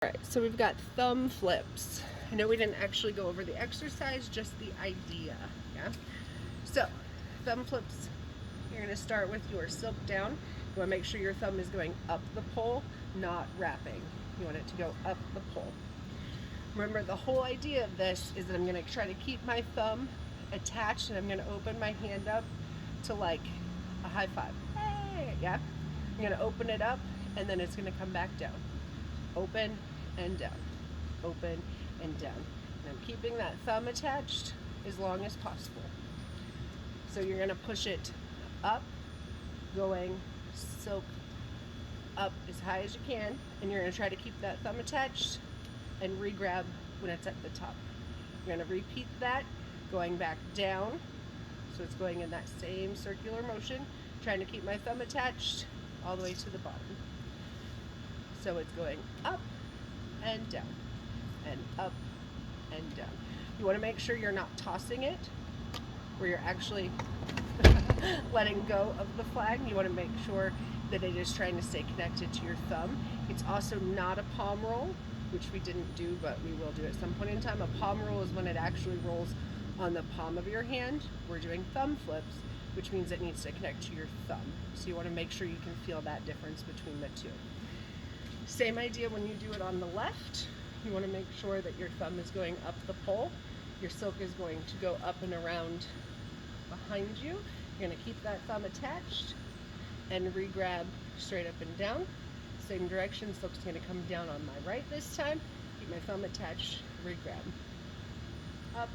Alright, so we've got thumb flips. I know we didn't actually go over the exercise, just the idea, yeah? So, thumb flips, you're going to start with your silk down. You want to make sure your thumb is going up the pole, not wrapping. You want it to go up the pole. Remember, the whole idea of this is that I'm going to try to keep my thumb attached and I'm going to open my hand up to like a high five. Hey, yeah? I'm going to open it up and then it's going to come back down. Open and down, open and down. And I'm keeping that thumb attached as long as possible. So you're gonna push it up, going silk up as high as you can, and you're gonna try to keep that thumb attached and re-grab when it's at the top. You're gonna repeat that, going back down. So it's going in that same circular motion, trying to keep my thumb attached all the way to the bottom. So it's going up and down, and up and down. You want to make sure you're not tossing it, where you're actually letting go of the flag. You want to make sure that it is trying to stay connected to your thumb. It's also not a palm roll, which we didn't do, but we will do at some point in time. A palm roll is when it actually rolls on the palm of your hand. We're doing thumb flips, which means it needs to connect to your thumb. So you want to make sure you can feel that difference between the two. Same idea when you do it on the left. You want to make sure that your thumb is going up the pole. Your silk is going to go up and around behind you. You're going to keep that thumb attached and re-grab straight up and down. Same direction, silk's going to come down on my right this time. Keep my thumb attached, re-grab. Up,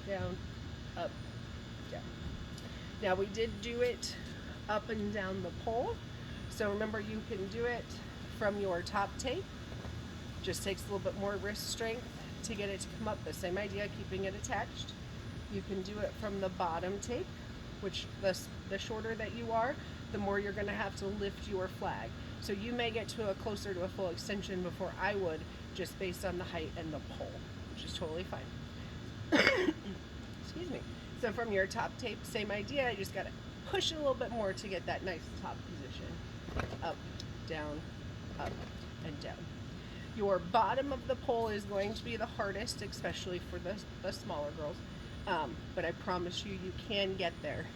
down, up, down. Now we did do it up and down the pole. So remember, you can do it from your top tape. Just takes a little bit more wrist strength to get it to come up. The same idea, keeping it attached. You can do it from the bottom tape, which the shorter that you are, the more you're going to have to lift your flag. So you may get to closer to a full extension before I would, just based on the height and the pole, which is totally fine. Excuse me. So from your top tape, same idea. You just got to push it a little bit more to get that nice top position. Up, down, up and down. Your bottom of the pole is going to be the hardest, especially for the smaller girls. But I promise you, you can get there.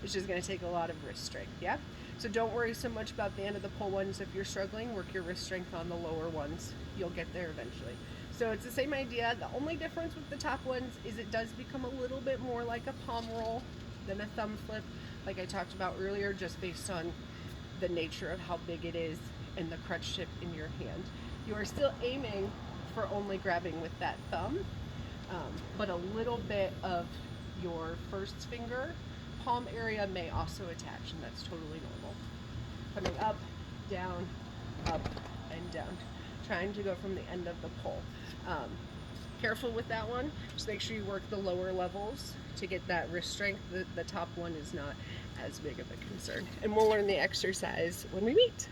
It's just going to take a lot of wrist strength, yeah? So don't worry so much about the end of the pole ones. If you're struggling, work your wrist strength on the lower ones. You'll get there eventually. So it's the same idea. The only difference with the top ones is it does become a little bit more like a palm roll than a thumb flip, like I talked about earlier, just based on the nature of how big it is and the crutch tip in your hand. You are still aiming for only grabbing with that thumb, but a little bit of your first finger palm area may also attach, and that's totally normal. Coming up, and down. Trying to go from the end of the pole. Careful with that one. Just make sure you work the lower levels to get that wrist strength. The top one is not as big of a concern. And we'll learn the exercise when we meet.